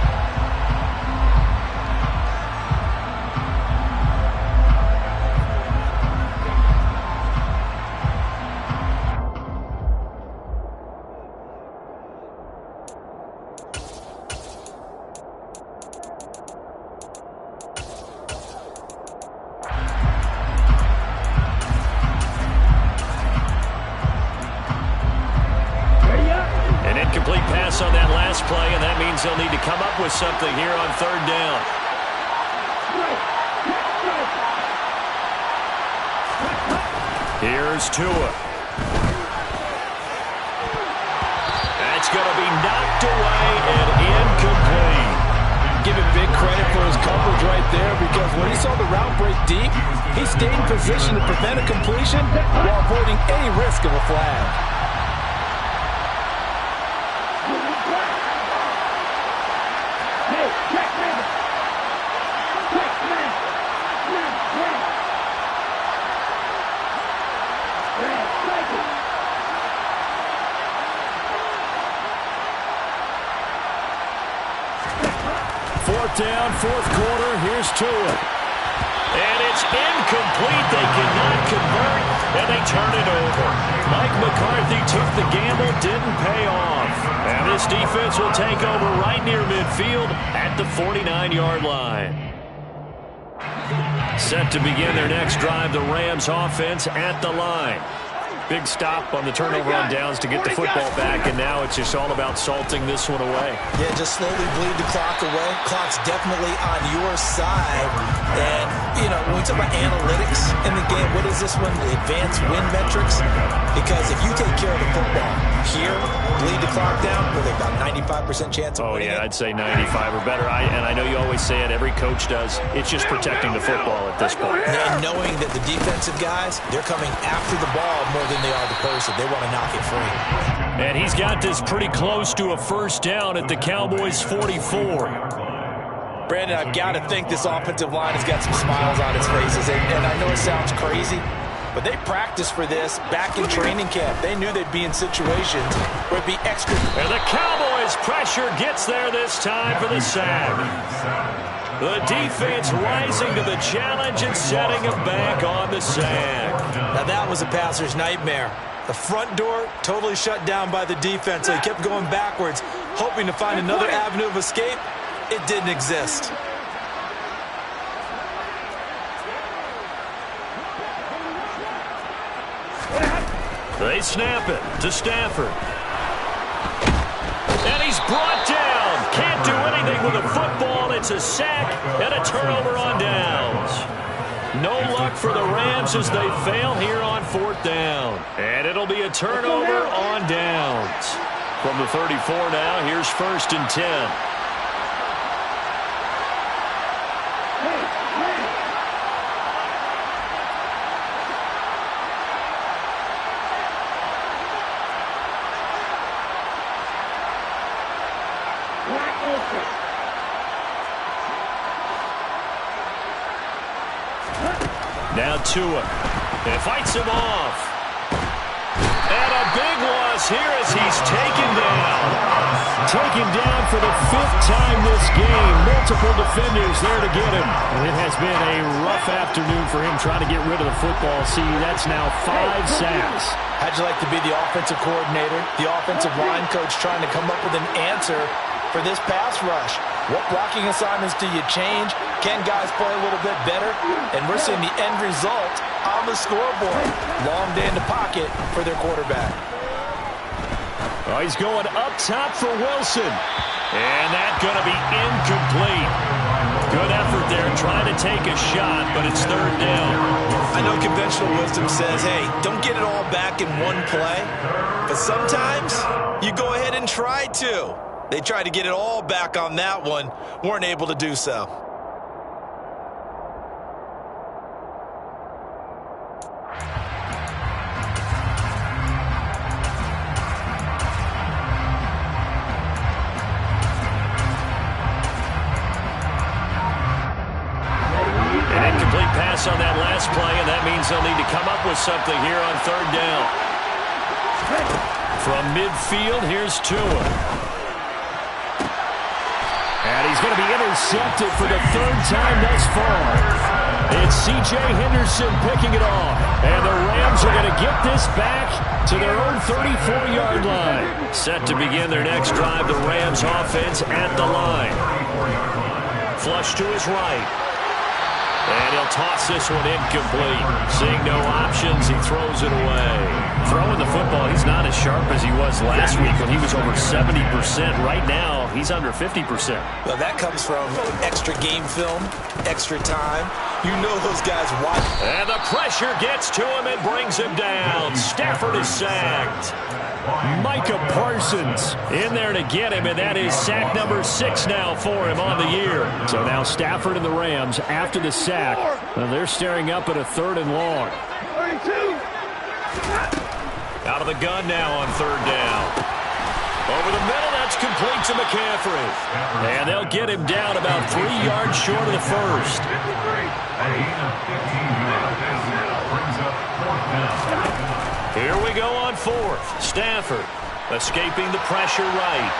On that last play, and that means they'll need to come up with something here on 3rd down. Here's Tua. That's going to be knocked away and incomplete. Give him big credit for his coverage right there because when he saw the route break deep, he stayed in position to prevent a completion while avoiding any risk of a flag. Down, 4th quarter. Here's Tua. And it's incomplete. They cannot convert, and they turn it over. Mike McCarthy took the gamble, didn't pay off. And this defense will take over right near midfield at the 49-yard line. Set to begin their next drive, the Rams offense at the line. Big stop on the turnover on downs to get the football back, and now now it's just all about salting this one away. Yeah, just slowly bleed the clock away. Clock's definitely on your side. And, you know, when we talk about analytics in the game, what is this one? The advanced win metrics? Because if you take care of the football here, bleed the clock down, with about 95% chance of winning it. I'd say 95 or better. And I know you always say it, every coach does. It's just protecting the football at this point. And knowing that the defensive guys, they're coming after the ball more than they are the person. They want to knock it free. And he's got this pretty close to a first down at the Cowboys' 44. Brandon, I've got to think this offensive line has got some smiles on its faces. And I know it sounds crazy, but they practiced for this back in training camp. They knew they'd be in situations where it'd be extra. And the Cowboys' pressure gets there this time for the sack. The defense rising to the challenge and setting him back on the sack. Now that was a passer's nightmare. The front door totally shut down by the defense, so he kept going backwards, hoping to find another avenue of escape. It didn't exist. They snap it to Stafford. And he's brought down. Can't do anything with a football. It's a sack and a turnover on downs. No luck for the Rams as they fail here on fourth down. And it'll be a turnover on downs. From the 34 now, here's 1st and 10. Now Tua. And fights him off. And a big loss here as he's taken down. Taken down for the 5th time this game. Multiple defenders there to get him. And it has been a rough afternoon for him trying to get rid of the football. See, that's now 5 sacks. How'd you like to be the offensive coordinator, the offensive line coach trying to come up with an answer for this pass rush? What blocking assignments do you change? Can guys play a little bit better? And we're seeing the end result on the scoreboard. Long day in the pocket for their quarterback. Oh, he's going up top for Wilson. And that's going to be incomplete. Good effort there trying to take a shot, but it's 3rd down. I know conventional wisdom says, hey, don't get it all back in one play. But sometimes you go ahead and try to. They tried to get it all back on that one. Weren't able to do so. An incomplete pass on that last play, and that means they'll need to come up with something here on 3rd down. From midfield, here's Tua. And he's going to be intercepted for the 3rd time thus far. It's C.J. Henderson picking it off. And the Rams are going to get this back to their own 34-yard line. Set to begin their next drive, the Rams offense at the line. Flush to his right. And he'll toss this one incomplete. Seeing no options, he throws it away. Throwing the football, he's not as sharp as he was last week when he was over 70%. Right now, he's under 50%. Well, that comes from extra game film, extra time. You know those guys watch. And the pressure gets to him and brings him down. Stafford is sacked. Micah Parsons in there to get him, and that is sack number 6 now for him on the year. So now Stafford and the Rams, after the sack, they're staring up at a 3rd and long. Out of the gun now on 3rd down. Over the middle, that's complete to McCaffrey. And they'll get him down about 3 yards short of the first. Here we go on 4th. Stafford escaping the pressure right.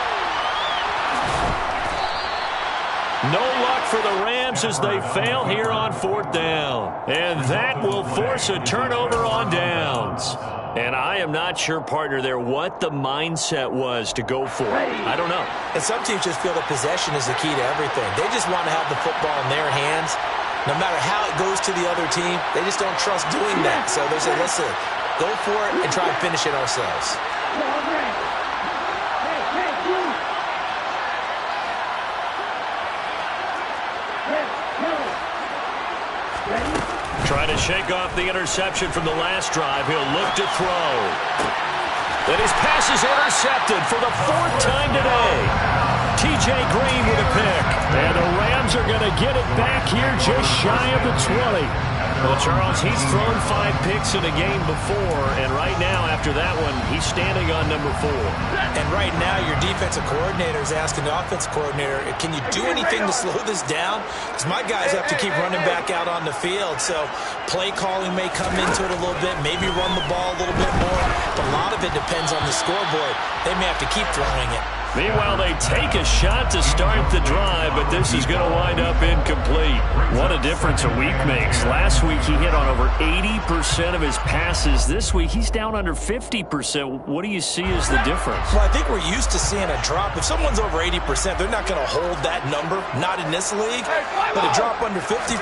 No luck for the Rams as they fail here on 4th down. And that will force a turnover on downs. And I am not sure, partner, there what the mindset was to go for it. I don't know. And some teams just feel that possession is the key to everything. They just want to have the football in their hands. No matter how it goes to the other team, they just don't trust doing that. So they say, listen, go for it and try and finish it ourselves. 2nd and 10. Here we go on 4th. Stafford. Now, this is a little bit of a tricky situation. They got to get this ball out of the backfield. They got to get it out of the backfield. to shake off the interception from the last drive, he'll look to throw. And his pass is intercepted for the 4th time today. T.J. Green with a pick. And the Rams are going to get it back here just shy of the 20. Well, Charles, he's thrown 5 picks in a game before, and right now, after that one, he's standing on number 4. And right now, your defensive coordinator is asking the offensive coordinator, can you do anything to slow this down? Because my guys have to keep running back out on the field. So play calling may come into it a little bit, maybe run the ball a little bit more. But a lot of it depends on the scoreboard. They may have to keep throwing it. Meanwhile, they take a shot to start the drive, but this is going to wind up incomplete. What a difference a week makes. Last week, he hit on over 80% of his passes. This week, he's down under 50%. What do you see as the difference? Well, I think we're used to seeing a drop. If someone's over 80%, they're not going to hold that number, not in this league. But a drop under 50%,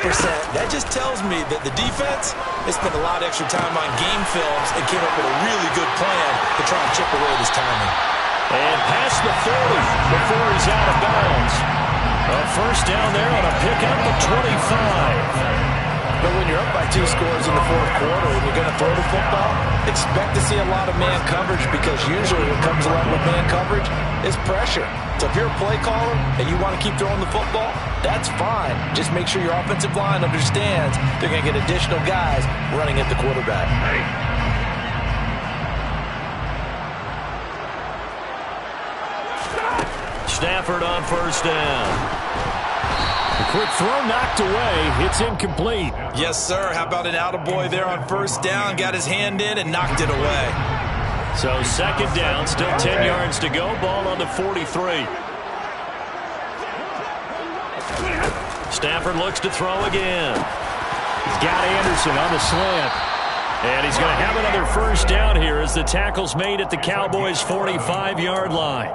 that just tells me that the defense has spent a lot of extra time on game films and came up with a really good plan to try and chip away this timing. And past the 40 before he's out of bounds. A first down there on a pickup of 25. But when you're up by 2 scores in the 4th quarter and you're going to throw the football, expect to see a lot of man coverage, because usually what comes along with man coverage is pressure. So if you're a play caller and you want to keep throwing the football, that's fine. Just make sure your offensive line understands they're going to get additional guys running at the quarterback. Stafford on first down. A quick throw knocked away. It's incomplete. Yes, sir. How about an attaboy there on first down? Got his hand in and knocked it away. So second down, still 10 yards to go. Ball on the 43. Stafford looks to throw again. He's got Anderson on the slant. And he's going to have another first down here as the tackle's made at the Cowboys' 45-yard line.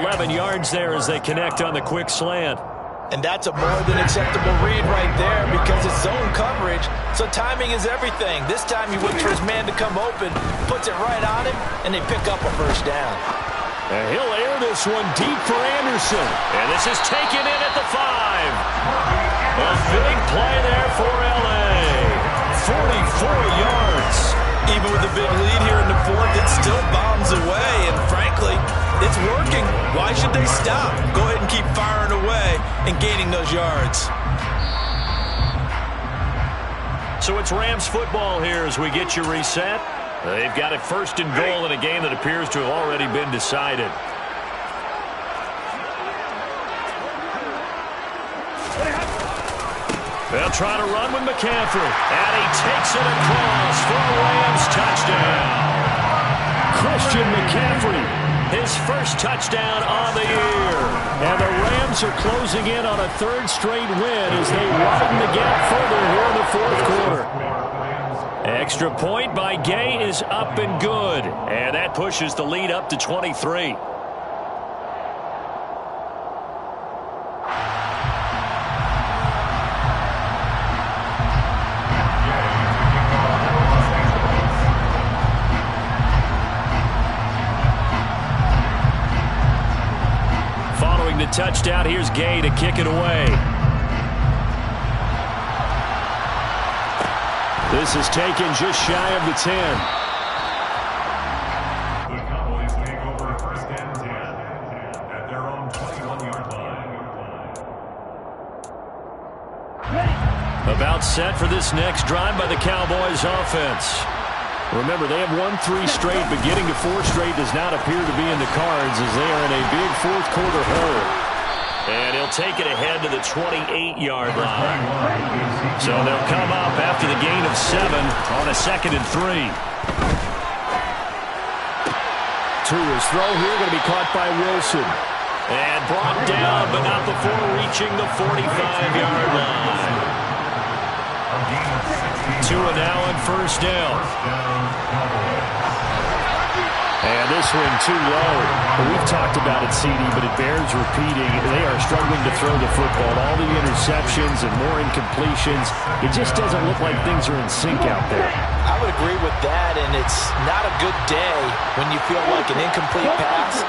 11 yards there as they connect on the quick slant. And that's a more than acceptable read right there, because it's zone coverage, so timing is everything. This time he waits for his man to come open, puts it right on him, and they pick up a first down. And he'll air this one deep for Anderson. And this is taken in at the 5. A big play there for L.A. 44 yards. Even with a big lead here in the 4th, it still bombs away, and frankly, it's working. Why should they stop? Go ahead and keep firing away and gaining those yards. So it's Rams football here as we get you reset. They've got it first and goal in a game that appears to have already been decided. They'll try to run with McCaffrey. And he takes it across for a Rams touchdown. Christian McCaffrey, his first touchdown on the year. And the Rams are closing in on a 3rd straight win as they widen the gap further here in the 4th quarter. Extra point by Gay is up and good. And that pushes the lead up to 23. The touchdown. Here's Gay to kick it away. This is taken just shy of the 10. The Cowboys take over first and 10 at their own 21-yard line. About set for this next drive by the Cowboys offense. Remember, they have won 3 straight, but getting to 4 straight does not appear to be in the cards as they are in a big 4th quarter hole. And he'll take it ahead to the 28-yard line. So they'll come up after the gain of 7 on a 2nd and 3. To his throw here, going to be caught by Wilson. And brought down, but not before reaching the 45-yard line. 2 now on first down. And this one too low. We've talked about it, CD, but it bears repeating. They are struggling to throw the football. All the interceptions and more incompletions. It just doesn't look like things are in sync out there. I would agree with that, and it's not a good day when you feel like an incomplete pass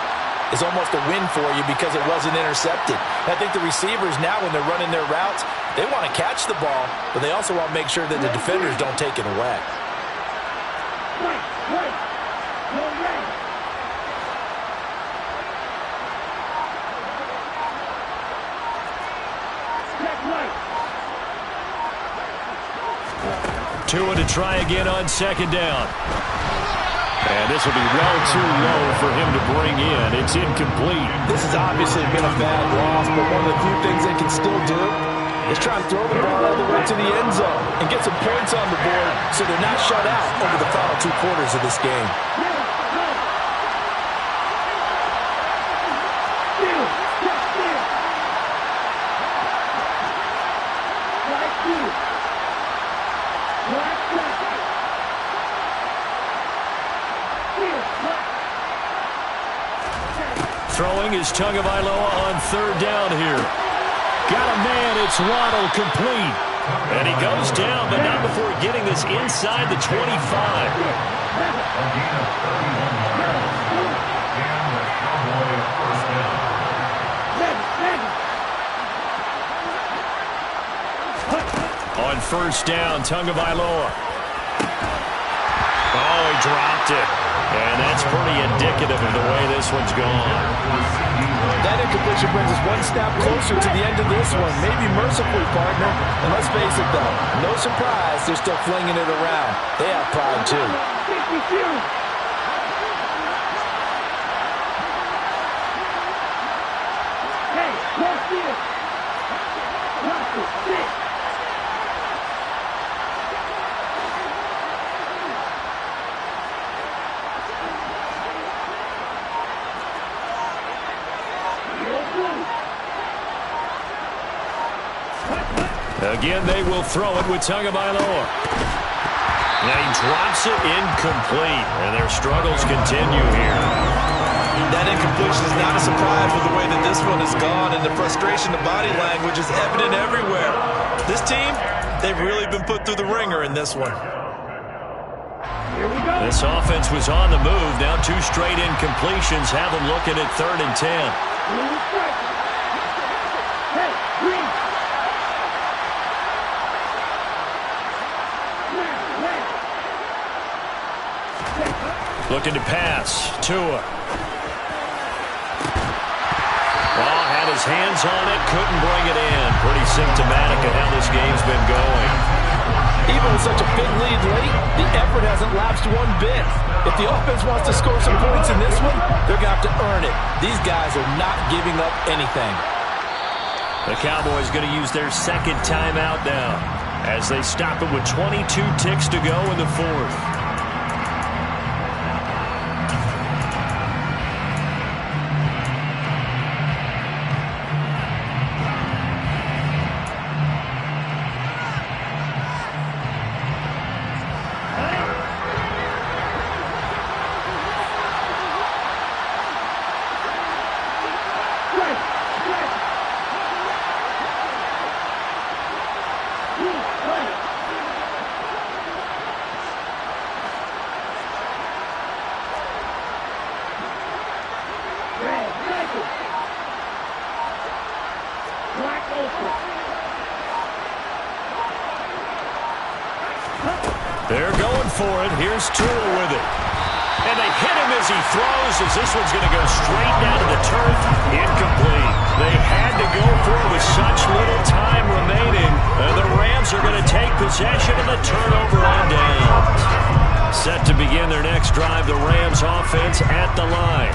is almost a win for you because it wasn't intercepted. And I think the receivers now, when they're running their routes, they want to catch the ball, but they also want to make sure that the defenders don't take it away. Tua to try again on second down. And this will be well too low for him to bring in. It's incomplete. This has obviously been a bad loss, but one of the few things they can still do is try and throw the ball all the way to the end zone and get some points on the board so they're not shut out over the final 2 quarters of this game. Throwing is Tagovailoa on third down here. Got a man, it's Waddle, complete. And he goes down, but not before getting this inside the 25. On first down, Tagovailoa. Oh, he dropped it. And that's pretty indicative of the way this one's gone. That incompletion brings us one step closer to the end of this one. Maybe mercifully, partner. And let's face it, though, no surprise they're still flinging it around. They have pride, too. Hey, watch this. Watch this. Again, they will throw it with Tagovailoa. And he drops it incomplete. And their struggles continue here. That incompletion is not a surprise with the way that this one has gone, and the frustration, the body language is evident everywhere. This team, they've really been put through the ringer in this one. This offense was on the move. Now 2 straight incompletions have them looking at 3rd and 10. Looking to pass. Tua. Well, had his hands on it, couldn't bring it in. Pretty symptomatic of how this game's been going. Even with such a big lead late, the effort hasn't lapsed one bit. If the offense wants to score some points in this one, they're going to have to earn it. These guys are not giving up anything. The Cowboys going to use their second timeout now as they stop it with 22 ticks to go in the 4th. They're going for it. Here's Tua with it. And they hit him as he throws, as this one's going to go straight down to the turf. Incomplete. They had to go for it with such little time remaining. And the Rams are going to take possession of the turnover on down. Set to begin their next drive, the Rams offense at the line.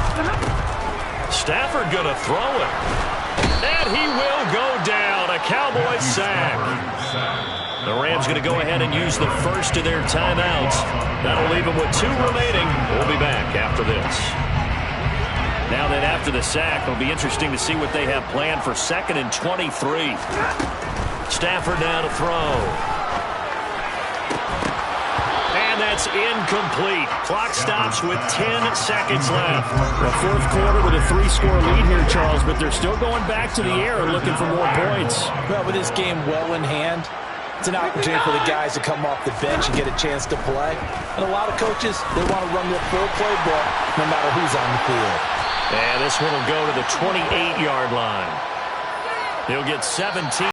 Stafford going to throw it. And he will go down. A Cowboys sack. The Rams going to go ahead and use the first of their timeouts. That'll leave them with 2 remaining. We'll be back after this. Now that after the sack, it'll be interesting to see what they have planned for 2nd and 23. Stafford now to throw. And that's incomplete. Clock stops with 10 seconds left. The 4th quarter with a 3-score lead here, Charles, but they're still going back to the air and looking for more points. Well, with this game well in hand, it's an opportunity for the guys to come off the bench and get a chance to play. And a lot of coaches, they want to run their full playbook no matter who's on the field. And this one will go to the 28-yard line. He'll get 17.